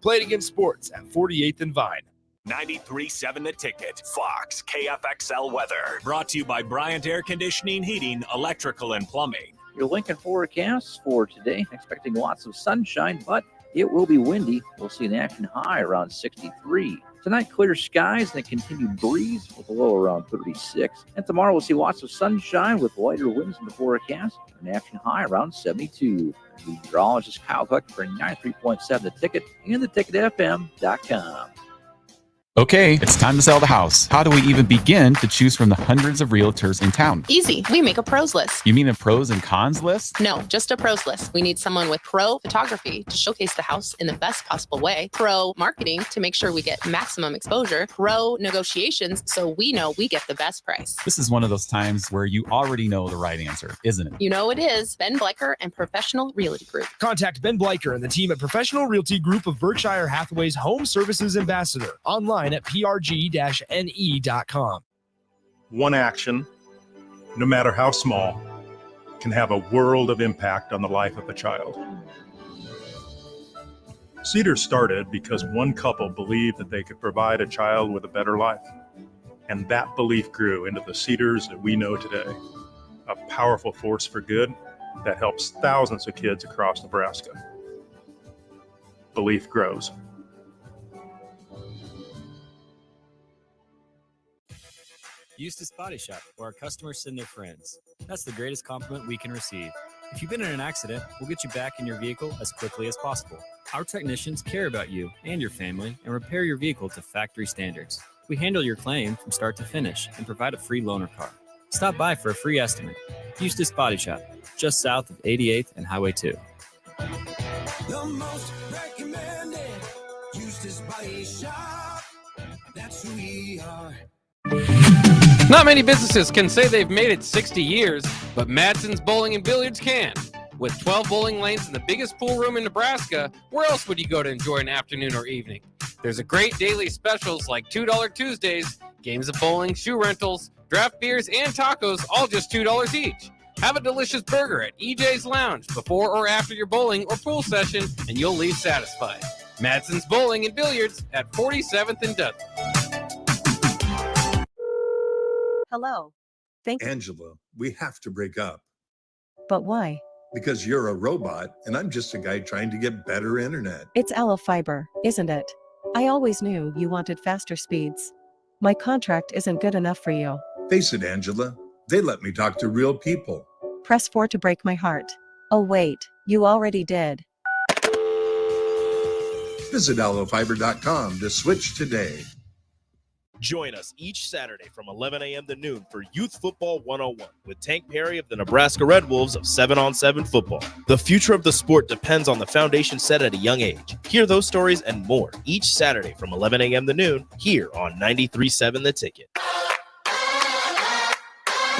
Played against sports at 48th and Vine. 93.7 The Ticket, Fox, KFXL weather. Brought to you by Bryant Air Conditioning, Heating, Electrical, and Plumbing. Your Lincoln forecast for today, expecting lots of sunshine, but it will be windy. We'll see an action high around 63. Tonight, clear skies and a continued breeze with a low around 36. And tomorrow, we'll see lots of sunshine with lighter winds in the forecast and an action high around 72. The meteorologist Kyle Huck for 93.7 The Ticket and theticketfm.com. Okay, it's time to sell the house. How do we even begin to choose from the hundreds of realtors in town? Easy. We make a pros list. You mean a pros and cons list? No, just a pros list. We need someone with pro photography to showcase the house in the best possible way, pro marketing to make sure we get maximum exposure, pro negotiations so we know we get the best price. This is one of those times where you already know the right answer, isn't it? You know it is. Ben Bleicher and Professional Realty Group. Contact Ben Bleicher and the team at Professional Realty Group of Berkshire Hathaway's Home Services Ambassador. Online at prg-ne.com. One action, no matter how small, can have a world of impact on the life of a child. Cedars started because one couple believed that they could provide a child with a better life. And that belief grew into the Cedars that we know today, a powerful force for good that helps thousands of kids across Nebraska. Belief grows. Eustace Body Shop, where our customers send their friends. That's the greatest compliment we can receive. If you've been in an accident, we'll get you back in your vehicle as quickly as possible. Our technicians care about you and your family and repair your vehicle to factory standards. We handle your claim from start to finish and provide a free loaner car. Stop by for a free estimate. Eustace Body Shop, just south of 88th and Highway 2. The most recommended Eustace Body Shop. That's who we are. Not many businesses can say they've made it 60 years, but Madsen's Bowling and Billiards can. With 12 bowling lanes and the biggest pool room in Nebraska, where else would you go to enjoy an afternoon or evening? There's a great daily specials like $2 Tuesdays, games of bowling, shoe rentals, draft beers, and tacos, all just $2 each. Have a delicious burger at EJ's Lounge before or after your bowling or pool session, and you'll leave satisfied. Madsen's Bowling and Billiards at 47th and Dudley. Hello. Angela, we have to break up. But why? Because you're a robot and I'm just a guy trying to get better internet. It's Aloe Fiber, isn't it? I always knew you wanted faster speeds. My contract isn't good enough for you. Face it, Angela. They let me talk to real people. Press 4 to break my heart. Oh wait, you already did. Visit aloefiber.com to switch today. Join us each Saturday from 11 a.m. to noon for Youth Football 101 with Tank Perry of the Nebraska Red Wolves of 7-on-7 football. The future of the sport depends on the foundation set at a young age. Hear those stories and more each Saturday from 11 a.m. to noon here on 93.7 The Ticket.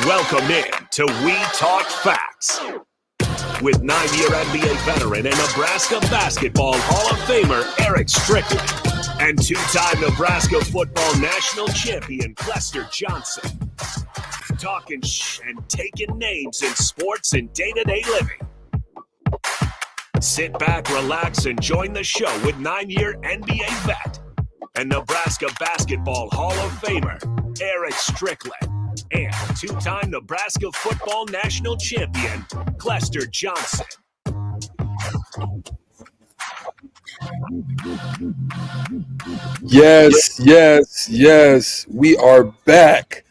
Welcome in to We Talk Facts with 9-year NBA veteran and Nebraska Basketball Hall of Famer Erick Strickland and two-time Nebraska football national champion Clester Johnson. Talking and taking names in sports and day-to-day living. Sit back, relax, and join the show with 9-year NBA vet and Nebraska Basketball Hall of Famer Erick Strickland and two-time Nebraska football national champion Clester Johnson. Yes. We are back.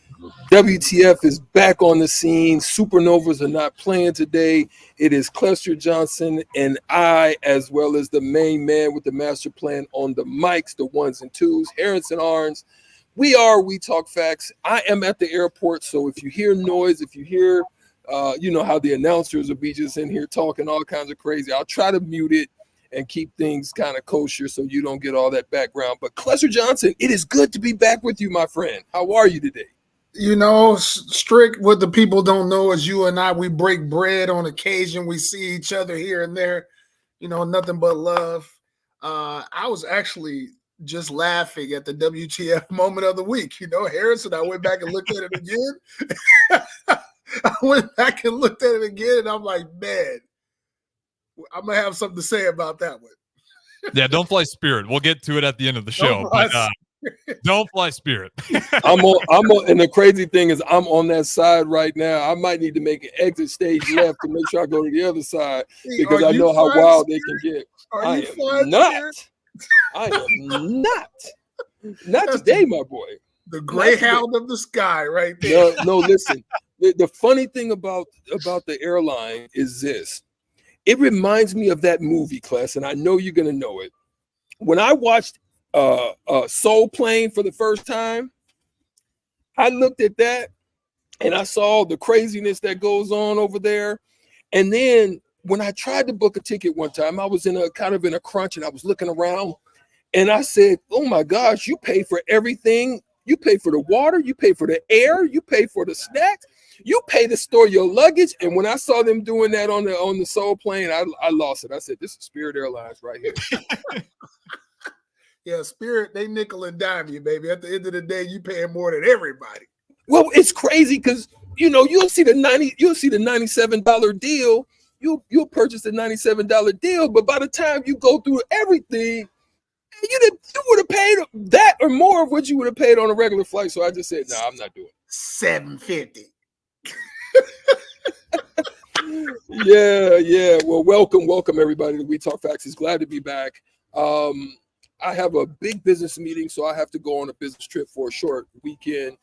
WTF is back on the scene. Supernovas are not playing today. It is Clester Johnson and I, as well as the main man with the master plan on the mics, the ones and twos, Harrison Arns. We Talk Facts. I am at the airport, so if you hear noise, if you hear, you know how the announcers will be just in here talking all kinds of crazy, I'll try to mute it and keep things kind of kosher so you don't get all that background. But Clester Johnson, it is good to be back with you, my friend. How are you today? You know, Strick, what the people don't know is you and I, we break bread on occasion. We see each other here and there, you know, nothing but love. I was actually just laughing at the WTF moment of the week. You know, Harrison, I went back and looked at it again. And I'm like, man, I'm going to have something to say about that one. Yeah, don't fly Spirit. We'll get to it at the end of the show. But don't fly Spirit. I'm on, and the crazy thing is I'm on that side right now. I might need to make an exit stage left to make sure I go to the other side because I know how wild they can get. I am not. Not today, my boy. The Greyhound of the sky, right there. No, listen. The funny thing about the airline is this. It reminds me of that movie, Cless, and I know you're gonna know it. When I watched Soul Plane for the first time, I looked at that and I saw the craziness that goes on over there. And then when I tried to book a ticket one time, I was in a crunch and I was looking around and I said, oh my gosh, you pay for everything. You pay for the water, you pay for the air, you pay for the snacks, you pay to store your luggage. And when I saw them doing that on the Soul Plane, I lost it. I said, this is Spirit Airlines right here. Yeah, Spirit, they nickel and dime you, baby. At the end of the day, you paying more than everybody. Well, it's crazy because you'll see the $97 deal. You'll purchase the $97 deal, but by the time you go through everything, you would have paid that or more of what you would have paid on a regular flight. So I just said, no, I'm not doing it. $750. Yeah. Well, welcome everybody to We Talk Facts. It's glad to be back. I have a big business meeting, so I have to go on a business trip for a short weekend.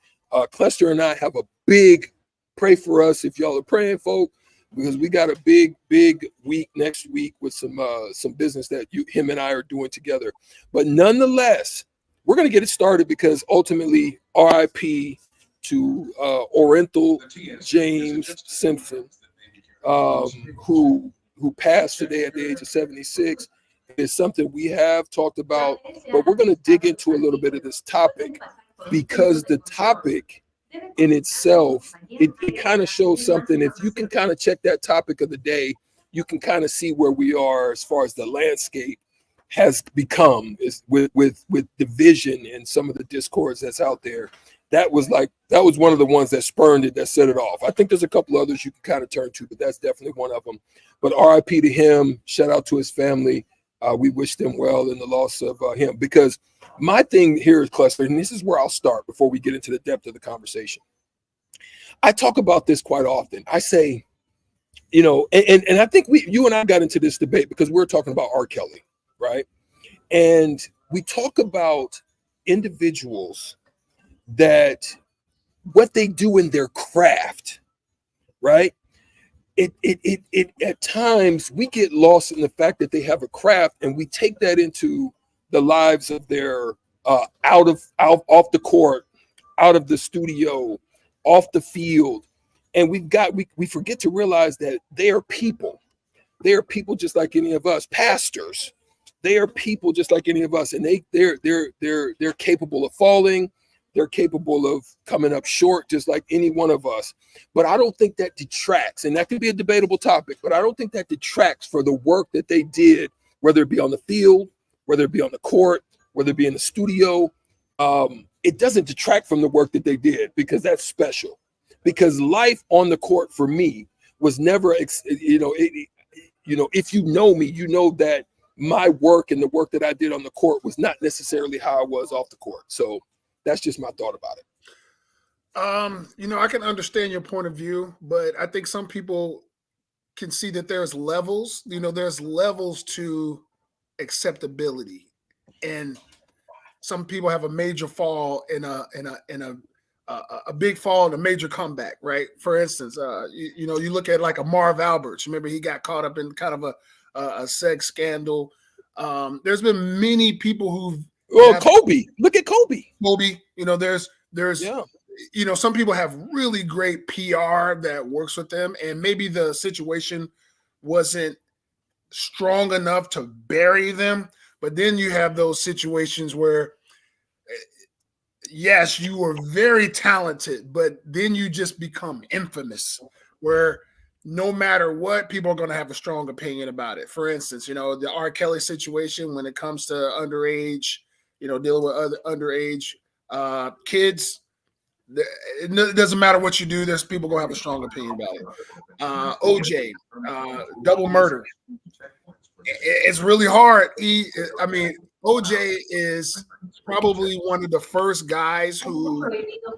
Clester and I have a big pray for us if y'all are praying, folk, because we got a big week next week with some business that him and I are doing together. But nonetheless, we're gonna get it started because ultimately, RIP to Oriental James Simpson, who passed today at the age of 76. Is something we have talked about, but we're going to dig into a little bit of this topic because the topic in itself, it kind of shows something. If you can kind of check that topic of the day, you can kind of see where we are as far as the landscape has become with division and some of the discords that's out there. That was one of the ones that spurned it, that set it off. I think there's a couple others you can kind of turn to, but that's definitely one of them. But RIP to him, shout out to his family. We wish them well in the loss of him, because my thing here is, Clester, and this is where I'll start before we get into the depth of the conversation. I talk about this quite often. I say, and I think you and I got into this debate because we're talking about R. Kelly, right? And we talk about individuals that what they do in their craft, right? It at times we get lost in the fact that they have a craft, and we take that into the lives of their off the court, out of the studio, off the field, and we forget to realize that they are people. They are people just like any of us. Pastors, they are people just like any of us, and they're capable of falling. They're capable of coming up short just like any one of us. But I don't think that detracts, and that could be a debatable topic, but I don't think that detracts for the work that they did, whether it be on the field, whether it be on the court, whether it be in the studio. It doesn't detract from the work that they did, because that's special. Because life on the court for me was never, if you know me, you know that my work and the work that I did on the court was not necessarily how I was off the court. So that's just my thought about it. I can understand your point of view, but I think some people can see that there's levels. There's levels to acceptability, and some people have a major fall in a big fall and a major comeback, right? For instance, you look at like a Marv Alberts. Remember, he got caught up in kind of a sex scandal. There's been many people who've Kobe. Look at Kobe. There's some people have really great PR that works with them, and maybe the situation wasn't strong enough to bury them. But then you have those situations where, yes, you were very talented, but then you just become infamous, where no matter what, people are going to have a strong opinion about it. For instance, the R. Kelly situation when it comes to underage, dealing with other underage kids. It doesn't matter what you do. There's people going to have a strong opinion about it. OJ, double murder. It's really hard. I mean, OJ is probably one of the first guys who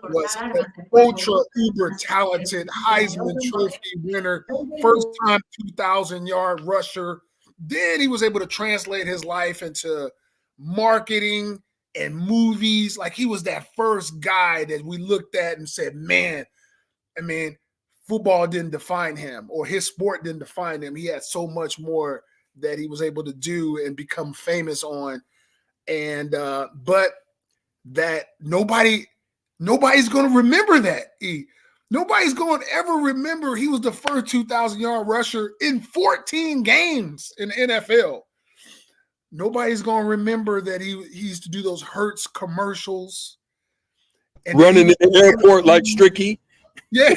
was an ultra uber talented Heisman Trophy winner, first time 2,000-yard rusher. Then he was able to translate his life into marketing and movies. Like, he was that first guy that we looked at and said, man, I mean, football didn't define him, or his sport didn't define him. He had so much more that he was able to do and become famous on. And but that nobody's going to remember that. Nobody's going to ever remember he was the first 2,000-yard rusher in 14 games in the NFL. Nobody's going to remember that he used to do those Hertz commercials. And running in the airport like Stricky. Yeah.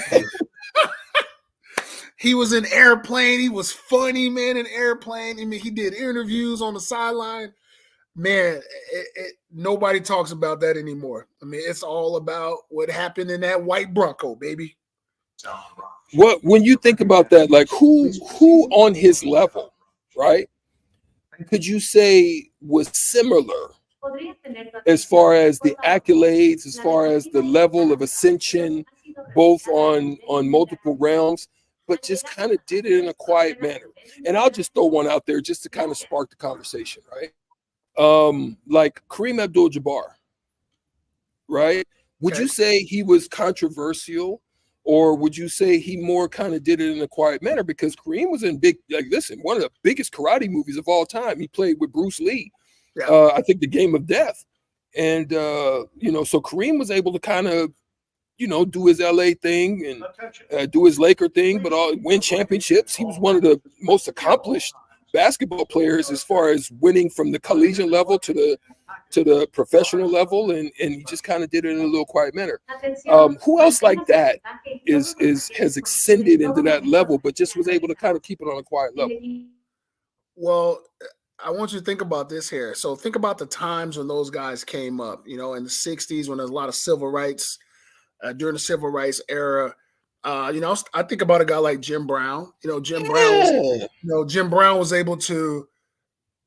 He was in Airplane. He was funny, man, in Airplane. I mean, he did interviews on the sideline. Man, nobody talks about that anymore. I mean, it's all about what happened in that white Bronco, baby. What, when you think about that, like who on his level, right, could you say was similar as far as the accolades, as far as the level of ascension, both on multiple realms, but just kind of did it in a quiet manner? And I'll just throw one out there just to kind of spark the conversation, right? Like Kareem Abdul-Jabbar, right? Would you say he was controversial, or would you say he more kind of did it in a quiet manner? Because Kareem was in one of the biggest karate movies of all time. He played with Bruce Lee. Yeah. I think The Game of Death. And, so Kareem was able to kind of, do his LA thing and do his Laker thing, but win championships. He was one of the most accomplished basketball players as far as winning from the collegiate level to the professional level, and he just kind of did it in a little quiet manner. Who else like that has ascended into that level, but just was able to kind of keep it on a quiet level? Well, I want you to think about this here. So think about the times when those guys came up, in the 60s, when there's a lot of civil rights, during the civil rights era. I think about a guy like Jim Brown. Jim Brown was able to,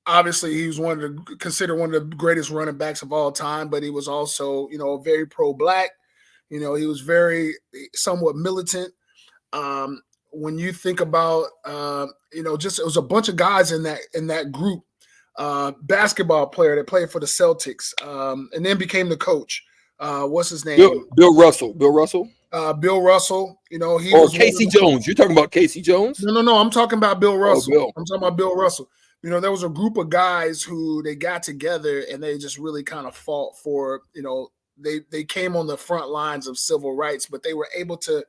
obviously he was considered one of the greatest running backs of all time, but he was also, very pro-black. He was very somewhat militant. When you think about, just it was a bunch of guys in that group. Basketball player that played for the Celtics, and then became the coach. What's his name? Bill Russell. Bill Russell. He was Casey Jones. You're talking about Casey Jones? No. I'm talking about Bill Russell. Bill. I'm talking about Bill Russell. There was a group of guys who they got together and they just really kind of fought for, they came on the front lines of civil rights, but they were able to,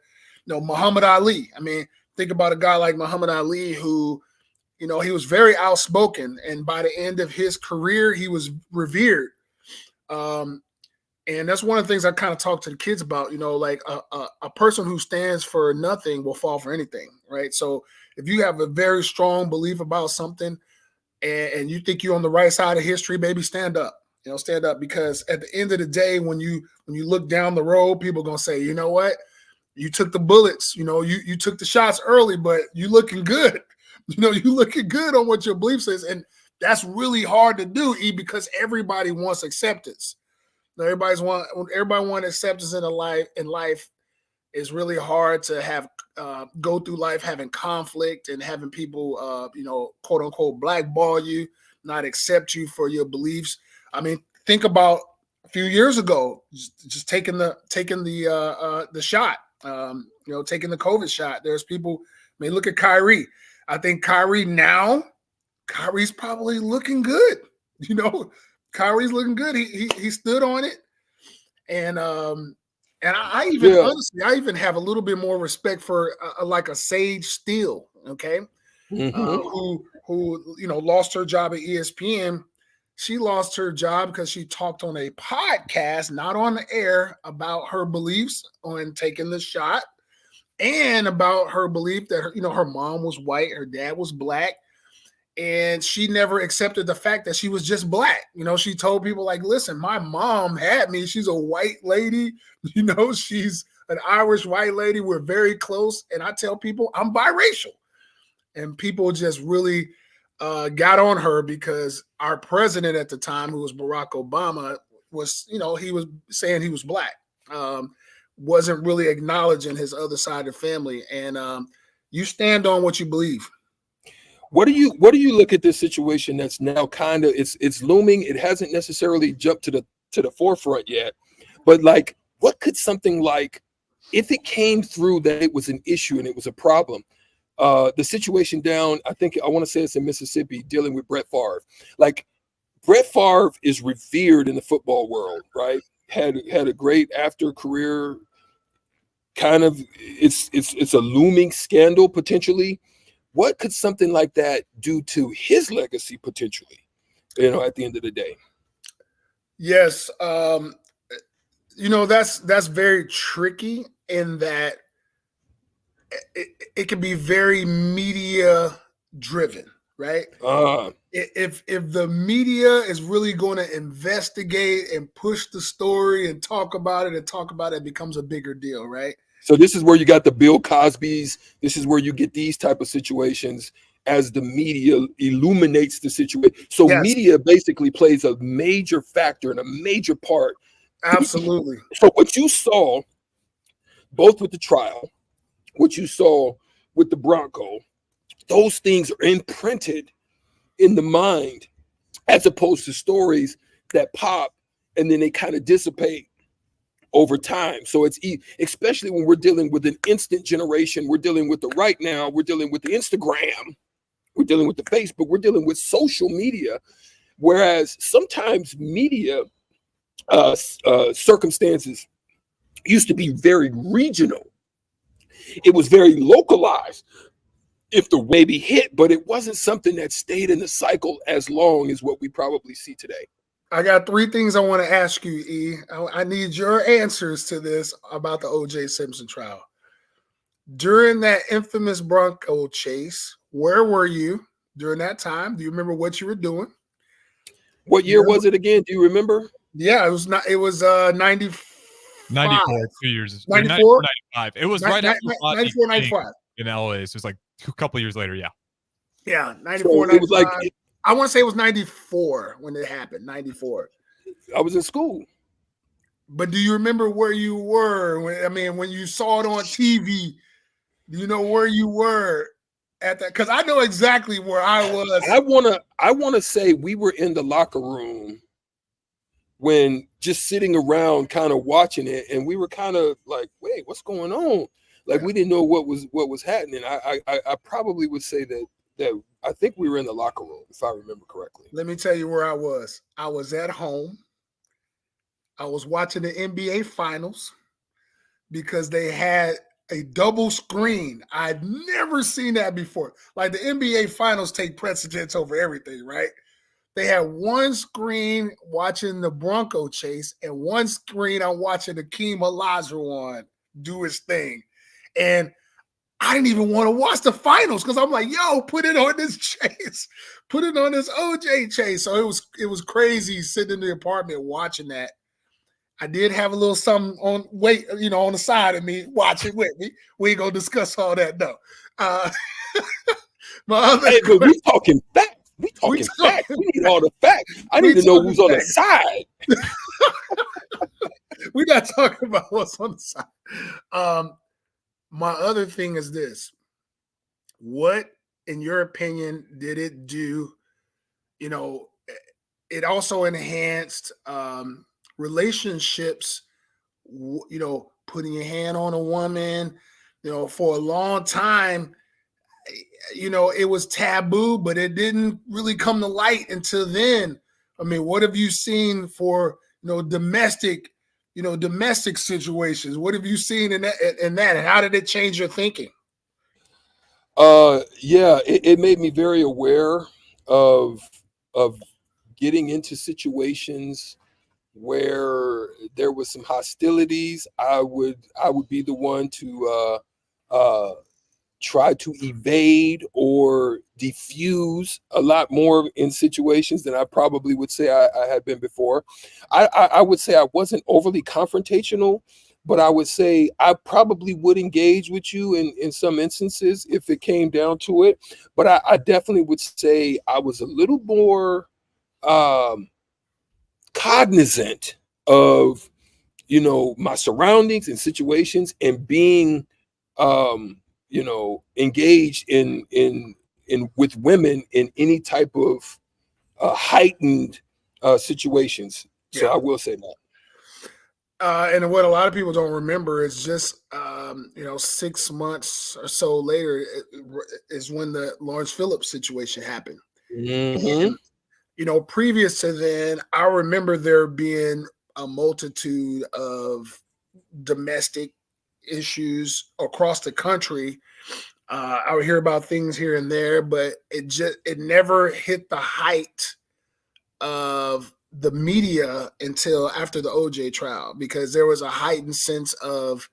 Muhammad Ali. I mean, think about a guy like Muhammad Ali who, he was very outspoken, and by the end of his career, he was revered. And that's one of the things I kind of talk to the kids about, like a person who stands for nothing will fall for anything, right? So if you have a very strong belief about something and you think you're on the right side of history, baby, stand up, stand up, because at the end of the day, when you look down the road, people are going to say, you know what, you took the bullets, you took the shots early, but you looking good, you looking good on what your belief is. And that's really hard to do, because everybody wants acceptance. Everybody wants acceptance in life. Is really hard to have go through life having conflict and having people quote unquote blackball you, not accept you for your beliefs. I mean, think about a few years ago, just taking the shot, taking the COVID shot. There's people. I mean, look at Kyrie. I think Kyrie's probably looking good. Kyrie's looking good. He stood on it, and I even honestly, I even have a little bit more respect for like a Sage Steele, okay, who lost her job at ESPN. She lost her job because she talked on a podcast, not on the air, about her beliefs on taking the shot, and about her belief that her mom was white, her dad was black. And she never accepted the fact that she was just black. She told people like, listen, my mom had me. She's a white lady. She's an Irish white lady. We're very close. And I tell people I'm biracial. And people just really got on her because our president at the time, who was Barack Obama, was, he was saying he was black, wasn't really acknowledging his other side of the family. And you stand on what you believe. What do you look at this situation that's now kind of it's looming? It hasn't necessarily jumped to the forefront yet, but like, what could something like, if it came through that it was an issue and it was a problem, the situation down, I want to say it's in Mississippi, dealing with Brett Favre. Like, Brett Favre is revered in the football world, right? Had a great after career. Kind of, it's a looming scandal potentially. What could something like that do to his legacy potentially? At the end of the day. Yes, that's very tricky in that it can be very media driven, right? If the media is really going to investigate and push the story and talk about it, it becomes a bigger deal, right? So this is where you got the Bill Cosbys. This is where you get these type of situations as the media illuminates the situation. So Yes. Media basically plays a major factor and a major part. Absolutely. So what you saw, both with the trial, what you saw with the Bronco, those things are imprinted in the mind, as opposed to stories that pop and then they kind of dissipate over time. So it's especially when we're dealing with an instant generation, we're dealing with the right now, we're dealing with the Instagram, we're dealing with the Facebook, we're dealing with social media. Whereas sometimes media circumstances used to be very regional. It was very localized if the maybe hit, but it wasn't something that stayed in the cycle as long as what we probably see today. I got 3 things I want to ask you, E. I need your answers to this about the O.J. Simpson trial. During that infamous Bronco chase, where were you during that time? Do you remember what you were doing? What year was it again? Do you remember? Yeah, it was 94. 94, 2 years. 94? 95. It was right after 94, 95. in LA. So it was like a couple years later. Yeah. Yeah, 94, So it was 95. like, I want to say it was 94 when it happened, 94. I was in school. But do you remember where you were? When you saw it on TV, do you know where you were at that? Because I know exactly where I was. I wanna say we were in the locker room when just sitting around kind of watching it, and we were kind of like, wait, what's going on? Like, we didn't know what was happening. I probably would say that I think we were in the locker room, if I remember correctly. Let me tell you where I was. I was at home. I was watching the NBA Finals because they had a double screen. I'd never seen that before. Like, the NBA Finals take precedence over everything, right? They had one screen watching the Bronco chase and one screen I'm watching Akeem Olajuwon do his thing. And I didn't even want to watch the finals because I'm like, yo, put it on this chase. Put it on this OJ chase. So it was crazy sitting in the apartment watching that. I did have a little something on on the side of me watching with me. We ain't gonna discuss all that though. But we talking facts. We talking facts. We need all the facts. I need to know who's on the side. We're not talking about what's on the side. My other thing is this. What, in your opinion, did it do? It also enhanced relationships, putting your hand on a woman, for a long time, it was taboo, but it didn't really come to light until then. I mean, what have you seen for, domestic situations? What have you seen in that? And how did it change your thinking? Yeah, it made me very aware of getting into situations where there was some hostilities. I would be the one to try to evade or diffuse a lot more in situations than I probably would say I had been before. I would say I wasn't overly confrontational, but I would say I probably would engage with you in some instances if it came down to it. But I definitely would say I was a little more cognizant of, you know, my surroundings and situations, and being you know, engaged in with women in any type of heightened situations. So I will say that. And what a lot of people don't remember is just, you know, 6 months or so later is when the Lawrence Phillips situation happened. And, you know, previous to then, I remember there being a multitude of domestic issues across the country. I would hear about things here and there, but it never hit the height of the media until after the OJ trial, because there was a heightened sense of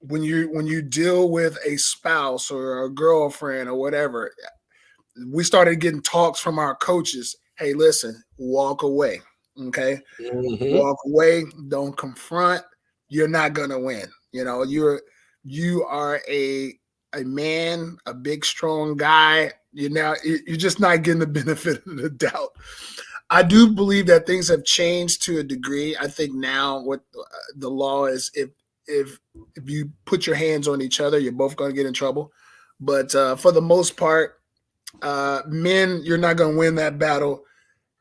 when you deal with a spouse or a girlfriend or whatever. We started getting talks from our coaches. Hey, listen, walk away. Okay. Walk away. Don't confront. You're not gonna win. You know, you are a man, a big, strong guy. You're just not getting the benefit of the doubt. I do believe that things have changed to a degree. I think now what the law is, if you put your hands on each other, you're both going to get in trouble. But for the most part, men, you're not going to win that battle.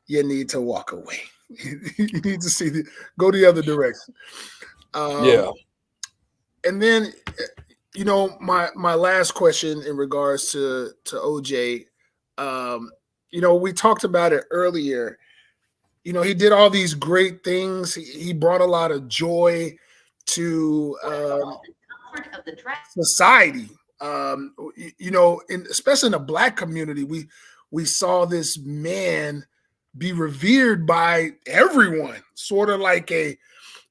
You need to walk away. You need to go the other direction. And then, you know, my last question in regards to OJ, you know, we talked about it earlier. You know, he did all these great things. He brought a lot of joy to society. You know, especially in the Black community, we saw this man be revered by everyone, sort of like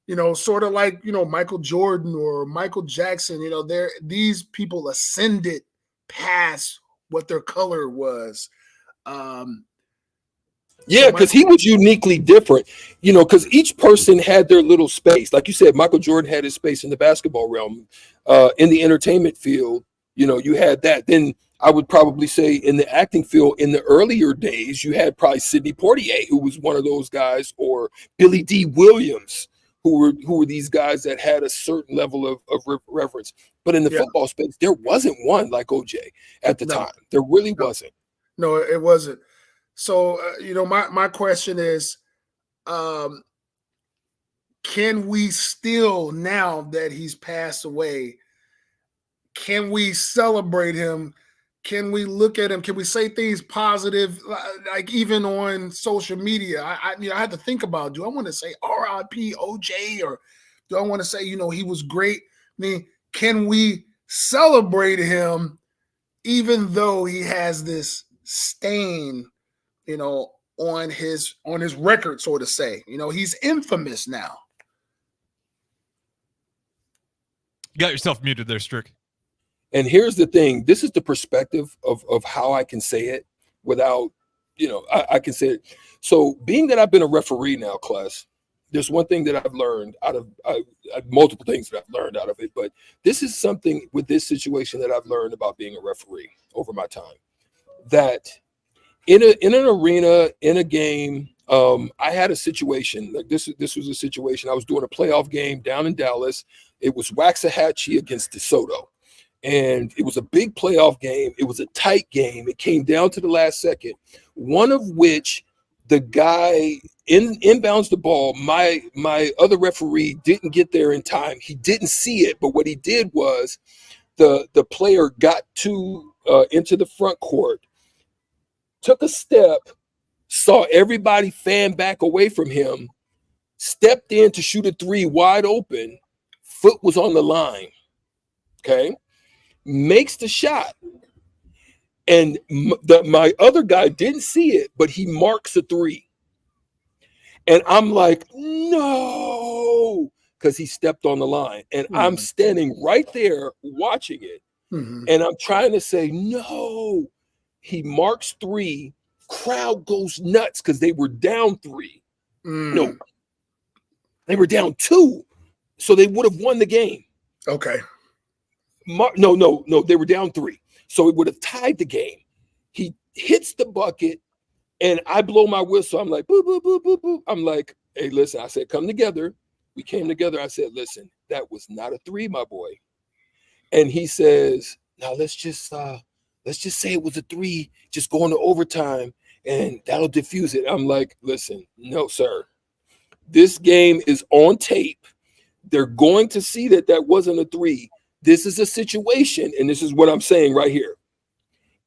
Michael Jordan or Michael Jackson. You know, these people ascended past what their color was. Yeah, because he was uniquely different, you know, because each person had their little space. Like you said, Michael Jordan had his space in the basketball realm. In the entertainment field, you know, you had that. Then I would probably say in the acting field, in the earlier days, you had probably Sidney Poitier, who was one of those guys, or Billy D. Williams, who were these guys that had a certain level of reverence. But in the football space, there wasn't one like OJ at the time. There really wasn't. No, it wasn't. So, you know, my question is, can we still, now that he's passed away, can we celebrate him? Can we look at him? Can we say things positive, like even on social media? I had to think about, do I want to say R.I.P. OJ, or do I want to say, you know, he was great? I mean, can we celebrate him even though he has this stain, you know, on his record, so to say? You know, he's infamous now. You got yourself muted there, Strick. And here's the thing. This is the perspective of how I can say it without, you know, I can say it. So being that I've been a referee now, Cless, there's one thing that I've learned out of multiple things that I've learned out of it. But this is something with this situation that I've learned about being a referee over my time, that in an arena, in a game, I had a situation like this was a situation. I was doing a playoff game down in Dallas. It was Waxahachie against DeSoto, and it was a big playoff game. It was a tight game. It came down to the last second, one of which the guy inbounds the ball. My other referee didn't get there in time. He didn't see it, but what he did was the player got into the front court, took a step, saw everybody fan back away from him, stepped in to shoot a three wide open, foot was on the line, okay? Makes the shot. And my other guy didn't see it, but he marks a three. And I'm like, no, because he stepped on the line. And I'm standing right there watching it. And I'm trying to say, no. He marks three. Crowd goes nuts because they were down three. No, they were down two. So they would have won the game. Okay. No, they were down 3. So it would have tied the game. He hits the bucket, and I blow my whistle. I'm like, boop, boop, boop, boop, boop. I'm like, hey, listen, I said, come together. We came together. I said, listen, that was not a 3, my boy. And he says, now let's just say it was a 3, just going to overtime, and that'll diffuse it. I'm like, listen, no, sir. This game is on tape. They're going to see that wasn't a 3. This is a situation, and this is what I'm saying right here.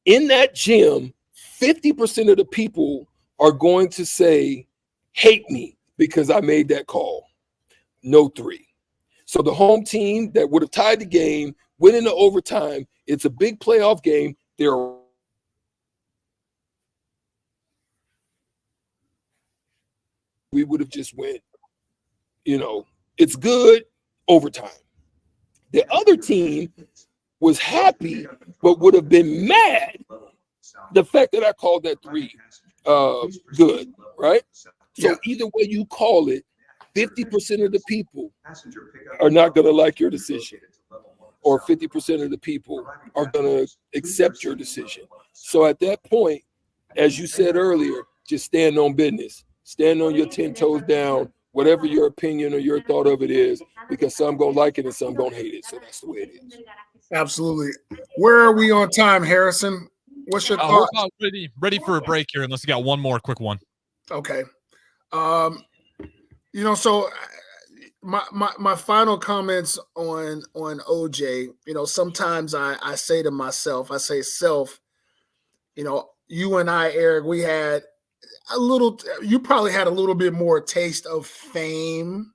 In that gym, 50% of the people are going to say, hate me because I made that call. No 3. So the home team that would have tied the game went into overtime. It's a big playoff game. We would have just went, it's good, overtime. The other team was happy, but would have been mad the fact that I called that 3 good, right? So either way you call it, 50% of the people are not going to like your decision, or 50% of the people are going to accept your decision. So at that point, as you said earlier, just stand on business. Stand on your 10 toes down, whatever your opinion or your thought of it is, because some going to like it and some going to hate it. So that's the way it is. Absolutely. Where are we on time, Harrison? What's your thought? We're about ready for a break here, unless you got one more quick one. Okay. So my final comments on OJ, sometimes I say to myself, you and I, Eric, we had you probably had a little bit more taste of fame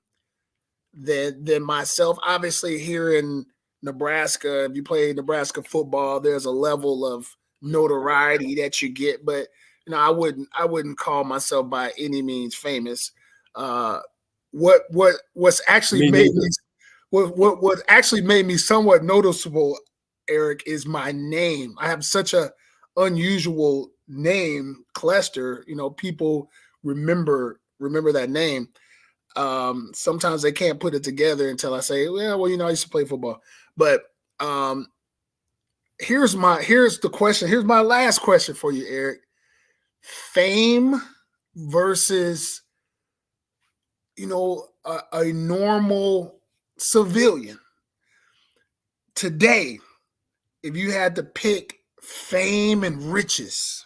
than myself. Obviously here in Nebraska, if you play Nebraska football, there's a level of notoriety that you get, but I wouldn't call myself by any means famous. What's actually what actually made me somewhat noticeable, Eric, is my name. I have such a unusual name, Clester. People remember that name. Sometimes they can't put it together until I say, well, I used to play football. But here's the question. Here's my last question for you, Eric. Fame versus a normal civilian. Today, if you had to pick fame and riches,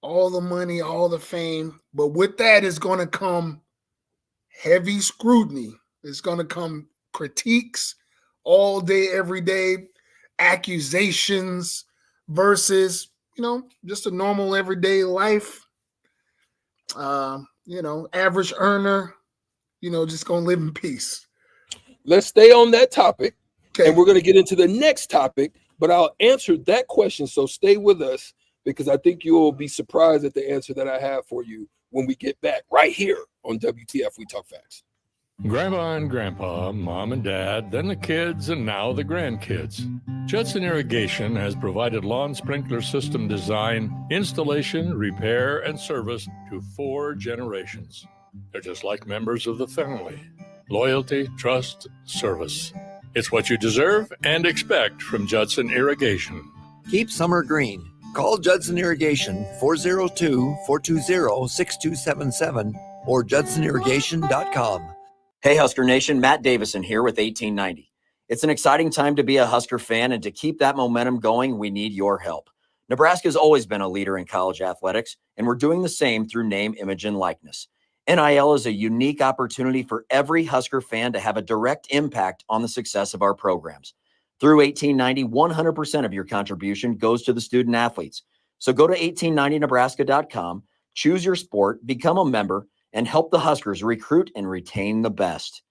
all the money, all the fame, but with that is going to come heavy scrutiny. It's going to come critiques all day, every day, accusations versus, just a normal everyday life. Average earner, just going to live in peace. Let's stay on that topic. Okay. And we're going to get into the next topic, but I'll answer that question. So stay with us, because I think you'll be surprised at the answer that I have for you when we get back right here on WTF We Talk Facts. Grandma and Grandpa, Mom and Dad, then the kids, and now the grandkids. Judson Irrigation has provided lawn sprinkler system design, installation, repair, and service to 4 generations. They're just like members of the family. Loyalty, trust, service. It's what you deserve and expect from Judson Irrigation. Keep summer green. Call Judson Irrigation 402-420-6277 or judsonirrigation.com. Hey, Husker Nation, Matt Davison here with 1890. It's an exciting time to be a Husker fan, and to keep that momentum going, we need your help. Nebraska's always been a leader in college athletics, and we're doing the same through name, image, and likeness. NIL is a unique opportunity for every Husker fan to have a direct impact on the success of our programs. Through 1890, 100% of your contribution goes to the student athletes. So go to 1890nebraska.com, choose your sport, become a member, and help the Huskers recruit and retain the best.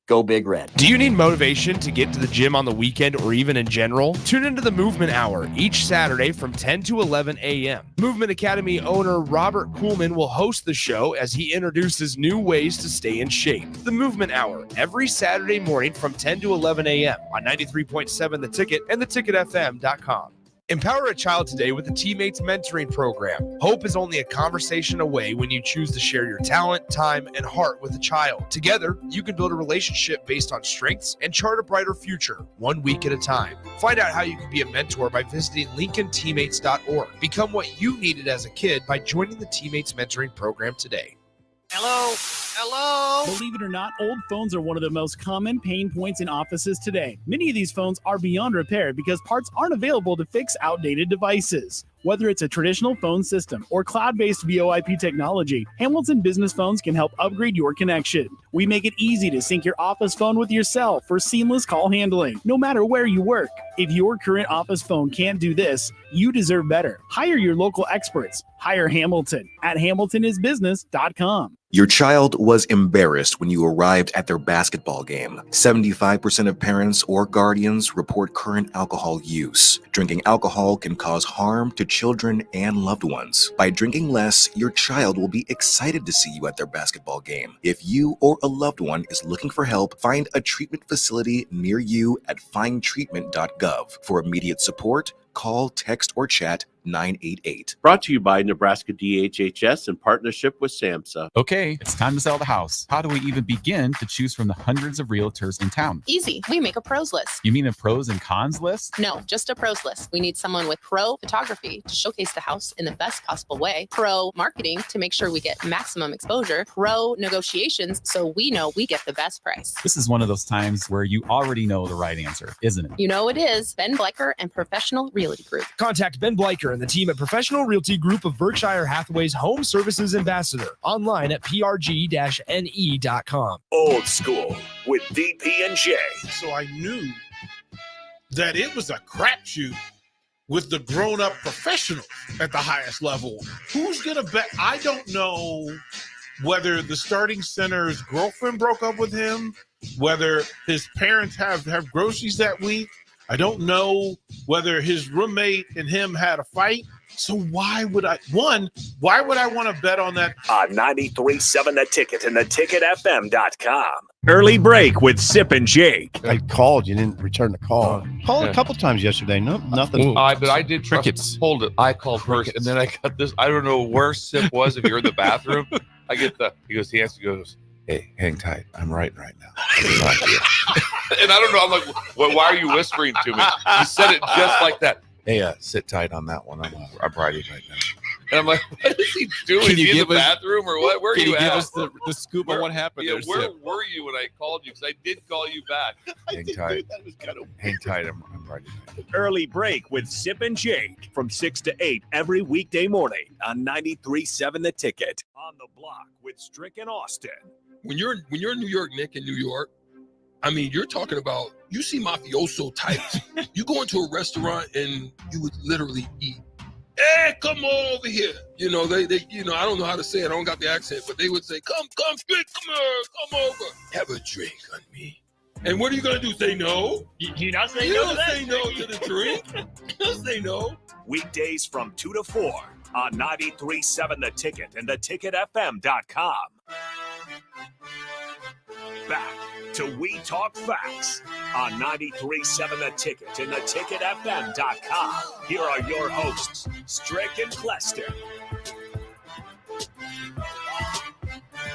Go Big Red. Do you need motivation to get to the gym on the weekend or even in general? Tune into the Movement Hour each Saturday from 10 to 11 a.m. Movement Academy owner Robert Kuhlman will host the show as he introduces new ways to stay in shape. The Movement Hour, every Saturday morning from 10 to 11 a.m. on 93.7 The Ticket and theticketfm.com. Empower a child today with the Teammates Mentoring Program. Hope is only a conversation away when you choose to share your talent, time, and heart with a child. Together, you can build a relationship based on strengths and chart a brighter future, 1 week at a time. Find out how you can be a mentor by visiting LincolnTeammates.org. Become what you needed as a kid by joining the Teammates Mentoring Program today. Hello? Hello? Believe it or not, old phones are one of the most common pain points in offices today. Many of these phones are beyond repair because parts aren't available to fix outdated devices. Whether it's a traditional phone system or cloud-based VoIP technology, Hamilton Business Phones can help upgrade your connection. We make it easy to sync your office phone with your cell for seamless call handling, no matter where you work. If your current office phone can't do this, you deserve better. Hire your local experts. Hire Hamilton at hamiltonisbusiness.com. Your child was embarrassed when you arrived at their basketball game. 75% of parents or guardians report current alcohol use. Drinking alcohol can cause harm to children and loved ones. By drinking less, your child will be excited to see you at their basketball game. If you or a loved one is looking for help, find a treatment facility near you at findtreatment.gov. For immediate support, call, text, or chat 988. Brought to you by Nebraska DHHS in partnership with SAMHSA. Okay, it's time to sell the house. How do we even begin to choose from the hundreds of realtors in town? Easy. We make a pros list. You mean a pros and cons list? No, just a pros list. We need someone with pro photography to showcase the house in the best possible way, pro marketing to make sure we get maximum exposure, pro negotiations so we know we get the best price. This is one of those times where you already know the right answer, isn't it? You know it is. Ben Bleicher and Professional Realty Group. Contact Ben Bleicher and the team at Professional Realty Group of Berkshire Hathaway's Home Services Ambassador. Online at prg-ne.com. Old School with DP and J. So I knew that it was a crapshoot with the grown-up professionals at the highest level. Who's going to bet? I don't know whether the starting center's girlfriend broke up with him, whether his parents have groceries that week. I don't know whether his roommate and him had a fight. So why would I want to bet on that? On 93.7 The Ticket and theticketfm.com. Early break with Sip and Jake. I called. You didn't return the call. Called a couple times yesterday. No, nothing. But I did crickets. Hold it. I called first, and then I got this. I don't know where Sip was. If you're in the bathroom, I get he goes, hey, hang tight. I'm writing right now. And I don't know. I'm like, well, why are you whispering to me? You said it just like that. Hey, sit tight on that one. I'm writing right now. And I'm like, what is he doing? Is he in the bathroom or what? Where are you at? Can you give us the scoop on what happened? Yeah, where were you when I called you? Because I did call you back. Hang tight. Hang tight. I'm writing right now. Early break with Sip and Jake from 6 to 8 every weekday morning on 93.7 The Ticket. On the Block with Strick and Austin. When you're in New York, Nick, in New York, I mean, you're talking about, you see mafioso types. You go into a restaurant and you would literally eat. Hey, come on over here. You know, they I don't know how to say it. I don't got the accent, but they would say, come, Strick, come over. Have a drink on me. And what are you going to do? Say no? You not say you no don't to that? say no to the drink. You don't say no. Weekdays from 2 to 4 on 93.7 The Ticket and theticketfm.com. Back to We Talk Facts on 93.7 The Ticket and theticketfm.com. Here are your hosts, Strick and Clester.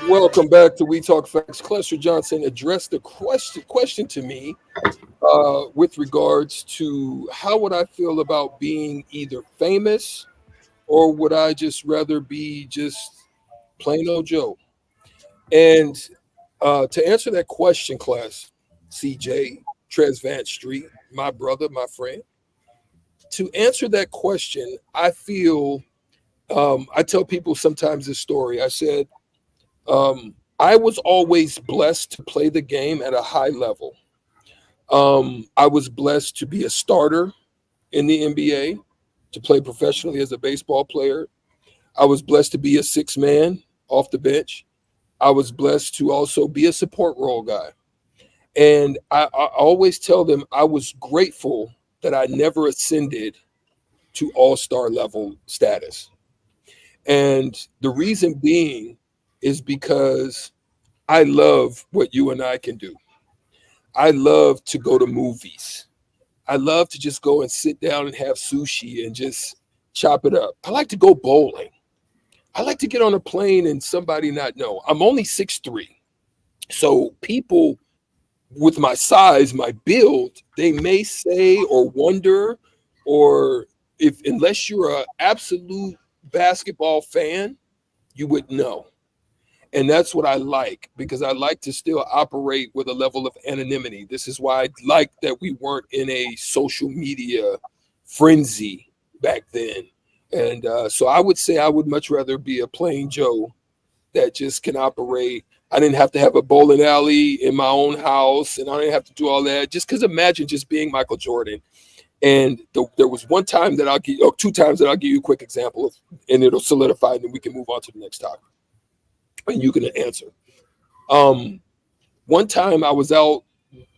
Welcome back to We Talk Facts. Clester Johnson addressed the question to me with regards to how would I feel about being either famous or would I just rather be just plain old Joe? And to answer that question, class, CJ, Trez Vance Street, my brother, my friend, to answer that question, I feel, I tell people sometimes this story. I said, I was always blessed to play the game at a high level. I was blessed to be a starter in the NBA, to play professionally as a baseball player. I was blessed to be a sixth man off the bench. I was blessed to also be a support role guy. And I always tell them I was grateful that I never ascended to all-star level status. And the reason being is because I love what you and I can do. I love to go to movies. I love to just go and sit down and have sushi and just chop it up. I like to go bowling. I like to get on a plane and somebody not know. I'm only 6'3". So people with my size, my build, they may say or wonder, or if unless you're an absolute basketball fan, you would know. And that's what I like, because I like to still operate with a level of anonymity. This is why I like that we weren't in a social media frenzy back then. And so I would say I would much rather be a plain Joe that just can operate. I didn't have to have a bowling alley in my own house, and I didn't have to do all that. Just because imagine just being Michael Jordan. And there was one time that I'll give, or 2 times that I'll give you a quick example of, and it'll solidify, and then we can move on to the next topic. And you can answer. One time I was out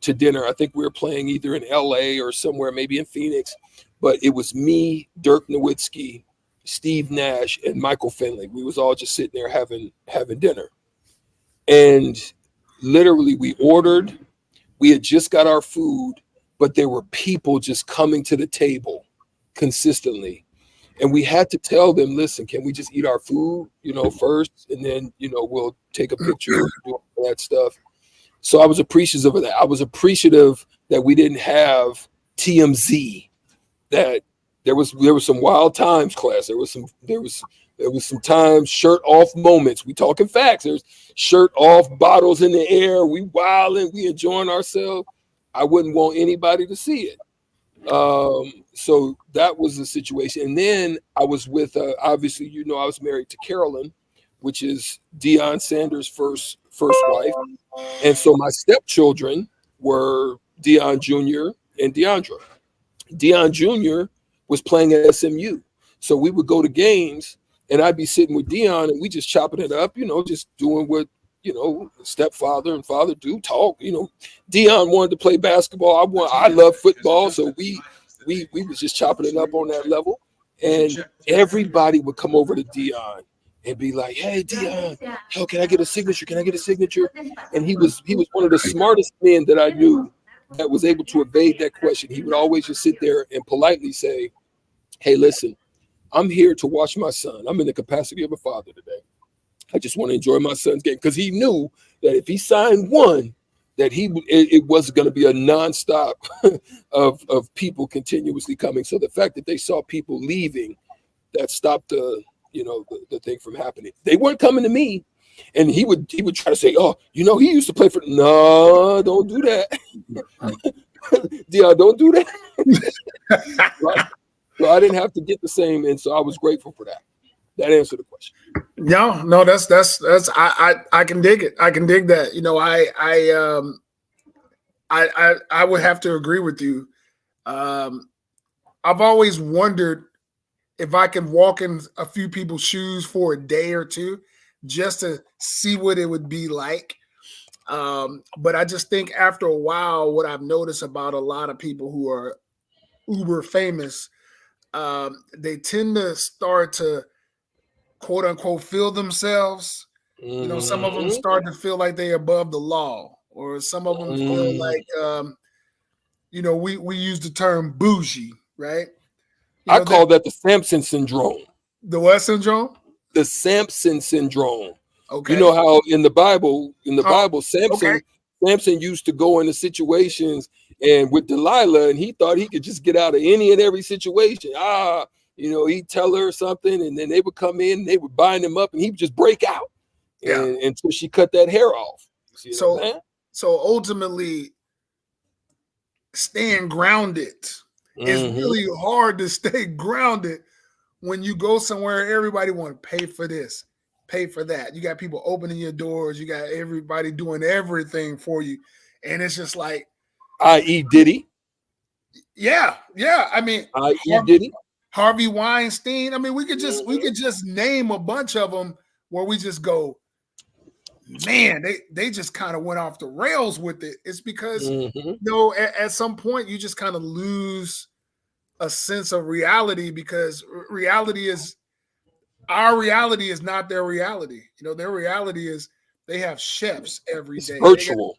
to dinner. I think we were playing either in LA or somewhere, maybe in Phoenix, but it was me, Dirk Nowitzki, Steve Nash, and Michael Finley. We was all just sitting there having dinner. And literally we ordered, we had just got our food, but there were people just coming to the table consistently. And we had to tell them, listen, can we just eat our food, first? And then, we'll take a picture and do all that stuff. So I was appreciative of that. I was appreciative that we didn't have TMZ, that there was some wild times, class. There was some times, shirt off moments. We talking facts. There's shirt off, bottles in the air. We wilding, we enjoying ourselves. I wouldn't want anybody to see it. So that was the situation. And then I was with, obviously, I was married to Carolyn, which is Deion Sanders' first wife. And so my stepchildren were Deion Jr. and Deandra. Deion Jr. was playing at SMU. So we would go to games and I'd be sitting with Deion and we just chopping it up, just doing what, stepfather and father do, talk. Deion wanted to play basketball. I love football. So we was just chopping it up on that level. And everybody would come over to Deion and be like, hey, Deion, how can I get a signature? Can I get a signature? And he was one of the smartest men that I knew that was able to evade that question. He would always just sit there and politely say, hey, listen, I'm here to watch my son. I'm in the capacity of a father today. I just want to enjoy my son's game, because he knew that if he signed one, that it was going to be a nonstop of people continuously coming. So the fact that they saw people leaving, that stopped the thing from happening. They weren't coming to me, and he would try to say, oh, he used to play for. No, don't do that. Yeah, don't do that. Right? So I didn't have to get the same, and so I was grateful for that. That answered the question. No, that's I can dig it. I can dig that. I would have to agree with you. I've always wondered if I can walk in a few people's shoes for a day or two just to see what it would be like. But I just think after a while, what I've noticed about a lot of people who are uber famous, they tend to start to quote unquote feel themselves. Some of them start to feel like they're above the law, or some of them feel like, we use the term bougie, right? I call that the Samson syndrome. The what syndrome? The Samson syndrome. Okay. You know how in the Bible, Samson used to go into situations and with Delilah, and he thought he could just get out of any and every situation. He'd tell her something, and then they would come in, and they would bind him up, and he would just break out. Yeah. Until she cut that hair off. So ultimately, staying grounded is really hard to stay grounded when you go somewhere. Everybody want to pay for this, pay for that. You got people opening your doors. You got everybody doing everything for you, and it's just like, i.e. Diddy. Yeah. I mean, i.e. Diddy. Harvey Weinstein. I mean, we could just name a bunch of them where we just go, man, they just kind of went off the rails with it. It's because at some point you just kind of lose a sense of reality, because our reality is not their reality. Their reality is they have chefs every day. Virtual.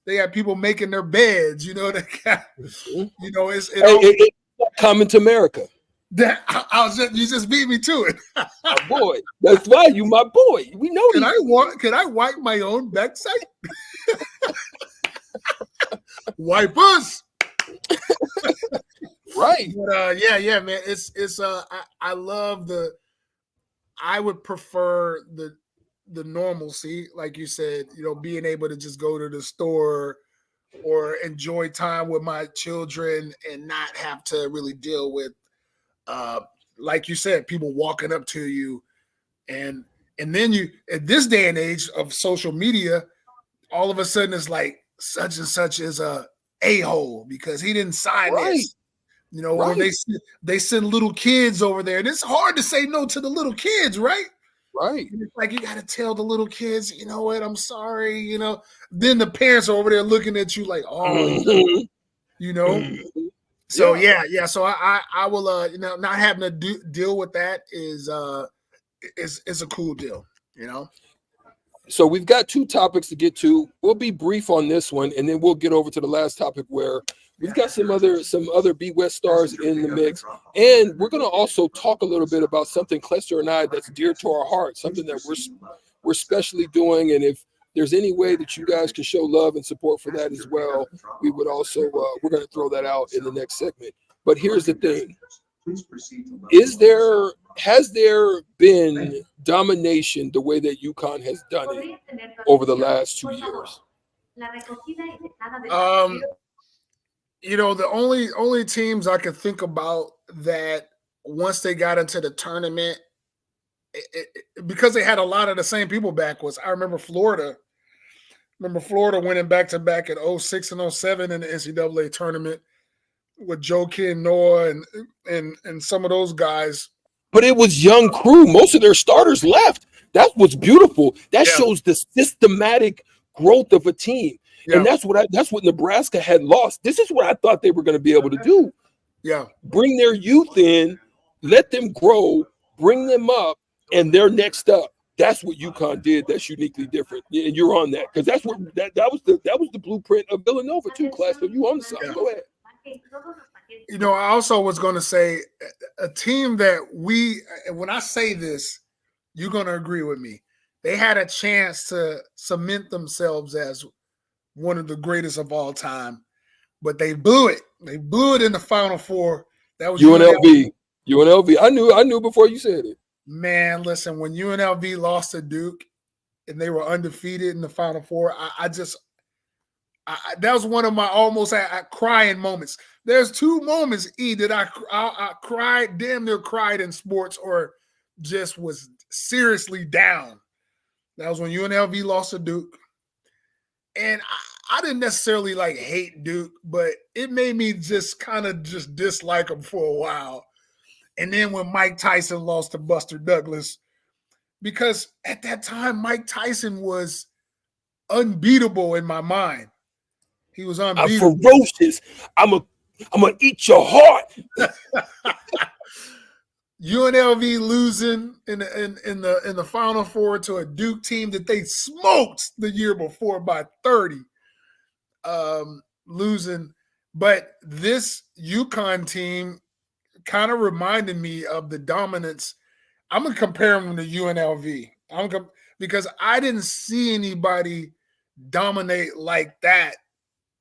They had people making their beds. You know, it's coming to America. That you just beat me to it. My boy, that's why you my boy. We know. Can I wipe my own backside? Wipe us. Right. But yeah, man. It's I love I would prefer the normalcy, like you said, being able to just go to the store or enjoy time with my children and not have to really deal with like you said, people walking up to you and then you at this day and age of social media, all of a sudden it's like such and such is a hole because he didn't sign this. Or they send little kids over there, and it's hard to say no to the little kids, right? Right. It's like you got to tell the little kids, you know what? I'm sorry. Then the parents are over there looking at you like, oh, So yeah. So I will not having to deal with that is a cool deal, So we've got 2 topics to get to. We'll be brief on this one, and then we'll get over to the last topic where we've got some other B West stars in the mix, and we're going to also talk a little bit about something Clester and I that's dear to our hearts, something that we're specially doing, and if there's any way that you guys can show love and support for that as well, we would also we're going to throw that out in the next segment. But here's the thing: has there been domination the way that UConn has done it over the last 2 years? The only teams I could think about that once they got into the tournament, because they had a lot of the same people back, was I remember Florida. Winning back-to-back at 06 and 07 in the NCAA tournament with Joakim Noah and some of those guys. But it was young crew. Most of their starters left. That's what's beautiful. That shows the systematic growth of a team. Yeah. And that's what Nebraska had lost. This is what I thought they were going to be able to do. Yeah. Bring their youth in, let them grow, bring them up, and they're next up. That's what UConn did. That's uniquely different, and you're on that because that's what that was the blueprint of Villanova too. Class, so you on the side. Yeah. Go ahead. I also was going to say a team that when I say this, you're going to agree with me. They had a chance to cement themselves as one of the greatest of all time, but they blew it. They blew it in the Final Four. That was UNLV. UNLV. I knew before you said it. Man, listen, when UNLV lost to Duke and they were undefeated in the Final Four, that was one of my almost crying moments. There's 2 moments, that I cried, damn near cried in sports or just was seriously down. That was when UNLV lost to Duke. And I didn't necessarily hate Duke, but it made me just kind of just dislike them for a while. And then when Mike Tyson lost to Buster Douglas, because at that time, Mike Tyson was unbeatable in my mind. He was unbeatable. I'm ferocious. I'm gonna eat your heart. UNLV losing in the Final Four to a Duke team that they smoked the year before by 30. Losing. But this UConn team kind of reminded me of the dominance. I'm going to compare them to UNLV. Because I didn't see anybody dominate like that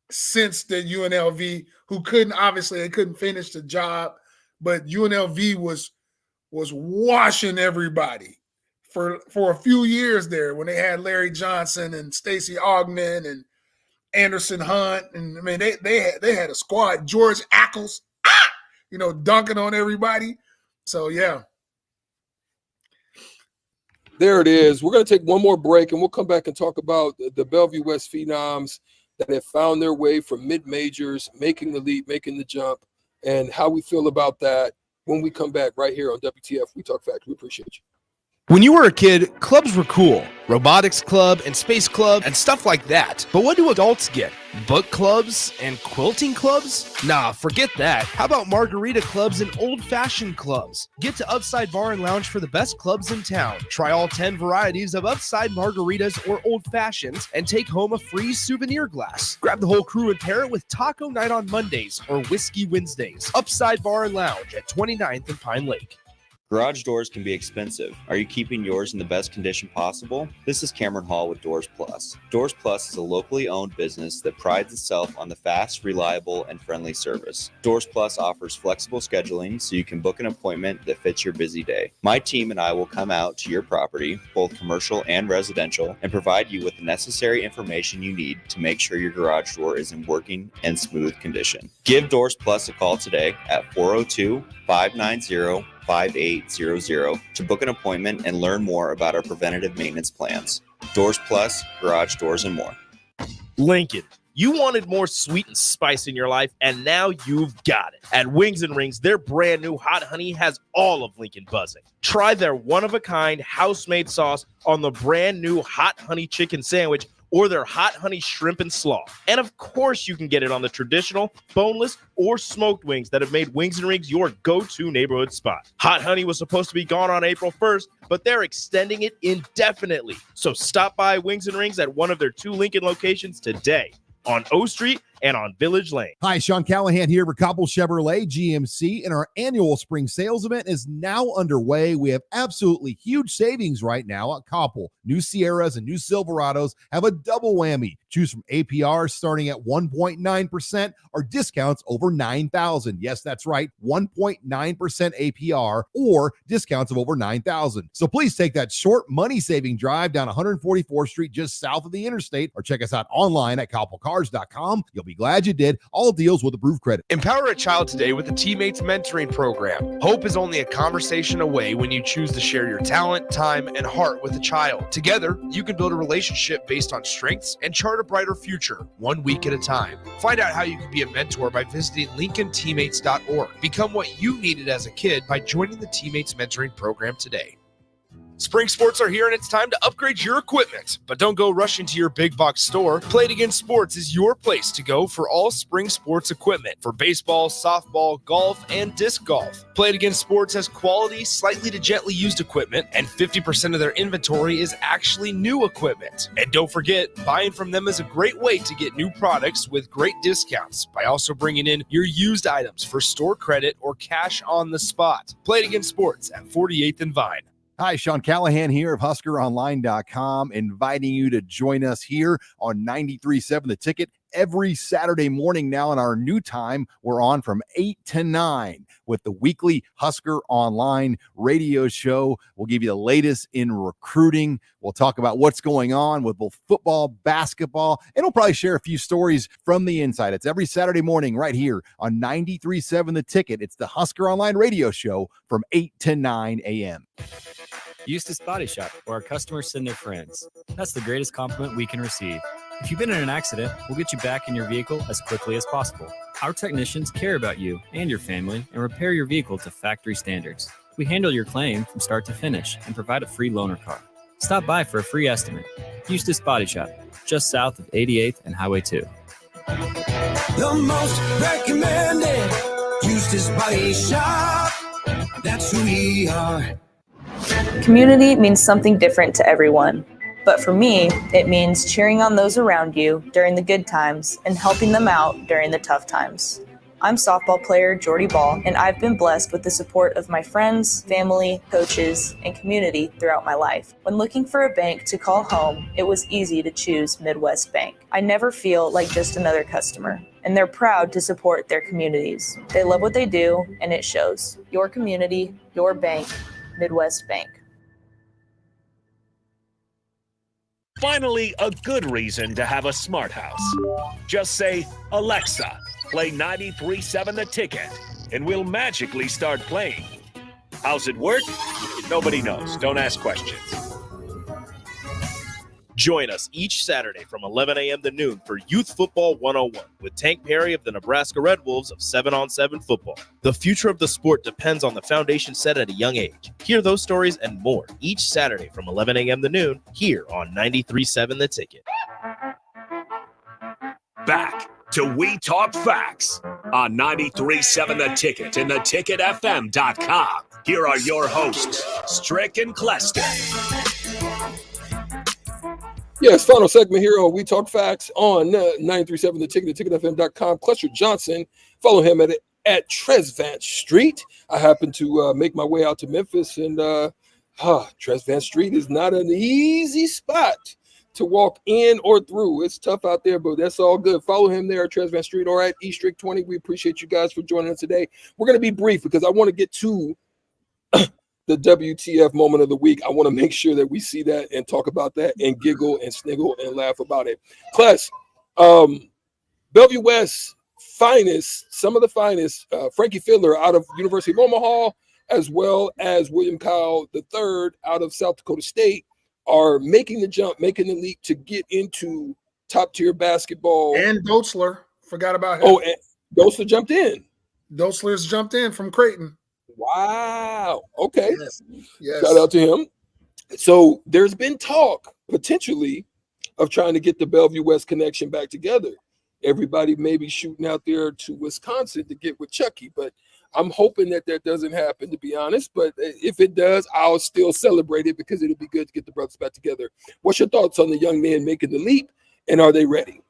since the UNLV, who couldn't finish the job, but UNLV was washing everybody for a few years there when they had Larry Johnson and Stacey Ogden and Anderson Hunt. And I mean, they had a squad, George Ackles, dunking on everybody. So, yeah. There it is. We're going to take one more break, and we'll come back and talk about the Bellevue West Phenoms that have found their way from mid-majors, making the leap, making the jump, and how we feel about that when we come back right here on WTF We Talk Facts. We appreciate you. When you were a kid, clubs were cool. Robotics club and space club and stuff like that. But what do adults get? Book clubs and quilting clubs? Nah, forget that. How about margarita clubs and old-fashioned clubs? Get to Upside Bar and Lounge for the best clubs in town. Try all 10 varieties of Upside margaritas or old fashions and take home a free souvenir glass. Grab the whole crew and pair it with Taco Night on Mondays or Whiskey Wednesdays. Upside Bar and Lounge at 29th and Pine Lake. Garage doors can be expensive. Are you keeping yours in the best condition possible? This is Cameron Hall with Doors Plus. Doors Plus is a locally owned business that prides itself on the fast, reliable, and friendly service. Doors Plus offers flexible scheduling so you can book an appointment that fits your busy day. My team and I will come out to your property, both commercial and residential, and provide you with the necessary information you need to make sure your garage door is in working and smooth condition. Give Doors Plus a call today at 402-590-5800 to book an appointment and learn more about our preventative maintenance plans. Doors Plus, garage doors, and more. Lincoln, you wanted more sweet and spice in your life, and now you've got it. At Wings and Rings, their brand new Hot Honey has all of Lincoln buzzing. Try their one-of-a-kind house-made sauce on the brand new Hot Honey chicken sandwich or their Hot Honey shrimp and slaw. And of course, you can get it on the traditional, boneless, or smoked wings that have made Wings and Rings your go-to neighborhood spot. Hot Honey was supposed to be gone on April 1st, but they're extending it indefinitely. So stop by Wings and Rings at one of their 2 Lincoln locations today on O Street and on Village Lane. Hi, Sean Callahan here for Koppel Chevrolet GMC, and our annual spring sales event is now underway. We have absolutely huge savings right now at Koppel. New Sierras and new Silverados have a double whammy. Choose from APRs starting at 1.9% or discounts over $9,000. Yes, that's right, 1.9% APR or discounts of over $9,000. So please take that short money-saving drive down 144th Street just south of the interstate, or check us out online at koppelcars.com. You'll be glad you did. All deals with approved credit. Empower a child today with the Teammates Mentoring Program. Hope is only a conversation away when you choose to share your talent, time, and heart with a child. Together, you can build a relationship based on strengths and chart a brighter future, 1 week at a time. Find out how you can be a mentor by visiting LincolnTeammates.org. Become what you needed as a kid by joining the Teammates Mentoring Program today. Spring sports are here and it's time to upgrade your equipment. But don't go rushing to your big box store. Play It Again Sports is your place to go for all spring sports equipment for baseball, softball, golf, and disc golf. Play It Again Sports has quality, slightly to gently used equipment, and 50% of their inventory is actually new equipment. And don't forget, buying from them is a great way to get new products with great discounts by also bringing in your used items for store credit or cash on the spot. Play It Again Sports at 48th and Vine. Hi, Sean Callahan here of HuskerOnline.com, inviting you to join us here on 93.7 The Ticket every Saturday morning now in our new time. We're on from 8 to 9 with the weekly Husker Online radio show. We'll give you the latest in recruiting. We'll talk about what's going on with both football, basketball, and we'll probably share a few stories from the inside. It's every Saturday morning right here on 93.7 The Ticket. It's the Husker Online radio show from 8 to 9 a.m. Eustace Body Shop, where our customers send their friends. That's the greatest compliment we can receive. If you've been in an accident, we'll get you back in your vehicle as quickly as possible. Our technicians care about you and your family and repair your vehicle to factory standards. We handle your claim from start to finish and provide a free loaner car. Stop by for a free estimate. Eustace Body Shop, just south of 88th and Highway 2. The most recommended Eustace Body Shop. That's who we are. Community means something different to everyone. But for me, it means cheering on those around you during the good times and helping them out during the tough times. I'm softball player Jordy Ball, and I've been blessed with the support of my friends, family, coaches, and community throughout my life. When looking for a bank to call home, it was easy to choose Midwest Bank. I never feel like just another customer, and they're proud to support their communities. They love what they do, and it shows. Your community, your bank, Midwest Bank. Finally, a good reason to have a smart house. Just say, Alexa, play 93.7 The Ticket, and we'll magically start playing. How's it work? Nobody knows. Don't ask questions. Join us each Saturday from 11 a.m. to noon for Youth Football 101 with Tank Perry of the Nebraska Red Wolves of 7-on-7 football. The future of the sport depends on the foundation set at a young age. Hear those stories and more each Saturday from 11 a.m. to noon here on 93.7 The Ticket. Back to We Talk Facts on 93.7 The Ticket and theticketfm.com. Here are your hosts, Strick and Clester. Yes, final segment here on We Talk Facts on 93.7 The Ticket, theticketfm.com. Clester Johnson, follow him at Tresvant Street. I happen to make my way out to Memphis, and Tresvant Street is not an easy spot to walk in or through. It's tough out there, but that's all good. Follow him there at Tresvant Street or at Estrick 20. We appreciate you guys for joining us today. We're going to be brief because I want to get to the WTF moment of the week. I want to make sure that we see that and talk about that and giggle and sniggle and laugh about it. Class, Bellevue West finest, some of the finest, Frankie Fiddler out of University of Omaha, as well as William Kyle III out of South Dakota State, are making the jump, making the leap to get into top-tier basketball. And Dotzler, forgot about him. Oh, and Dotzler jumped in. Dotzler's jumped in from Creighton. Wow. Okay. Yes. Shout out to him. So there's been talk, potentially, of trying to get the Bellevue West connection back together. Everybody may be shooting out there to Wisconsin to get with Chucky, but I'm hoping that doesn't happen, to be honest. But if it does, I'll still celebrate it because it'll be good to get the brothers back together. What's your thoughts on the young men making the leap, and are they ready?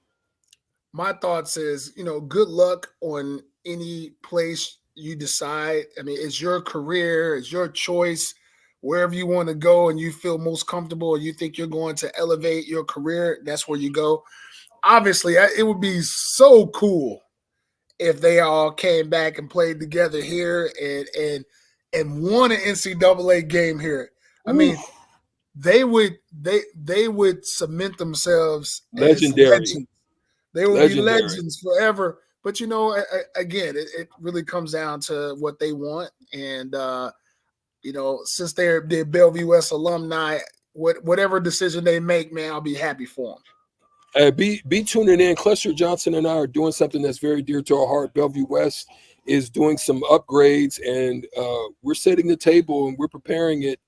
My thoughts is, good luck on any place you decide. I mean, it's your career, it's your choice. Wherever you want to go and you feel most comfortable or you think you're going to elevate your career, that's where you go. Obviously, it would be so cool if they all came back and played together here and won an NCAA game here. I mean, they would cement themselves legendary. As legends. They would be legends forever. But again, it really comes down to what they want, and since they're Bellevue West alumni, whatever decision they make, man, I'll be happy for them. Be tuning in. Clester Johnson and I are doing something that's very dear to our heart. Bellevue West is doing some upgrades, and we're setting the table and we're preparing it,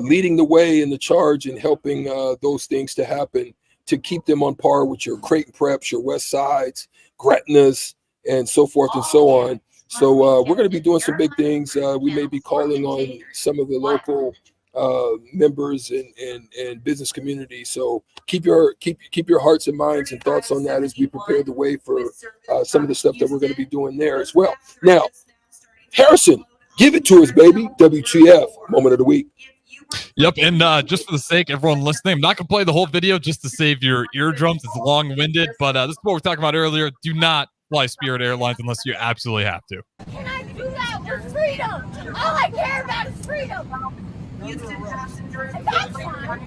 leading the way in the charge and helping those things to happen to keep them on par with your Creighton Preps, your West Sides, Gretna's, and so forth and so on. So we're going to be doing some big things. We may be calling on some of the local members and business community. So keep your hearts and minds and thoughts on that as we prepare the way for some of the stuff that we're going to be doing there as well. Now, Harrison, give it to us, baby. WTF moment of the week. Yep, and just for the sake of everyone listening, I'm not going to play the whole video just to save your eardrums. It's long-winded, but this is what we were talking about earlier. Do not fly Spirit Airlines unless you absolutely have to. Can I do that with freedom? All I care about is freedom. That's fine.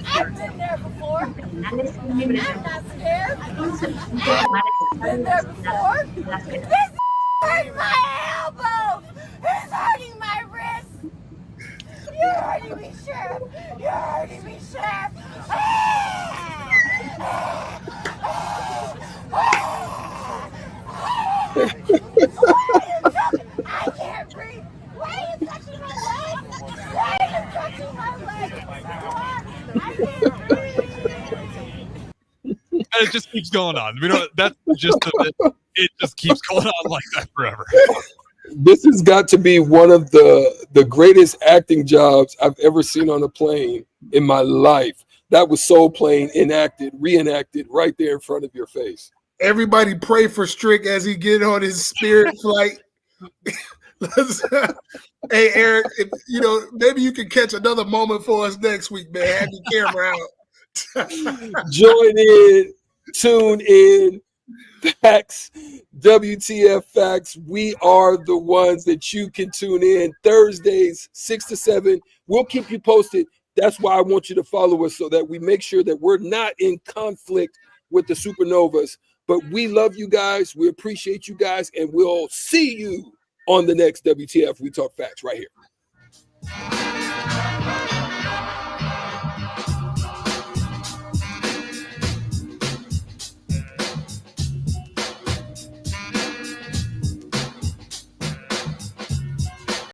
I've been there before. I'm not scared. I've been there before. This hurting my elbows. It's hurting my wrist. You're hurting me, Sheriff. You're hurting me, Sheriff. I can't breathe. Why are you touching my leg? Why are you touching my leg? I can't breathe. And it just keeps going on. That's just it just keeps going on like that forever. This has got to be one of the greatest acting jobs I've ever seen on a plane in my life. That was Soul Plane reenacted right there in front of your face. Everybody pray for Strick as he get on his Spirit flight. Hey, Eric, maybe you can catch another moment for us next week, man. Have your camera out. Join in, tune in. Facts, WTF Facts. We are the ones that you can tune in Thursdays, 6 to 7. We'll keep you posted. That's why I want you to follow us so that we make sure that we're not in conflict with the Supernovas. But we love you guys. We appreciate you guys. And we'll see you on the next WTF We Talk Facts right here.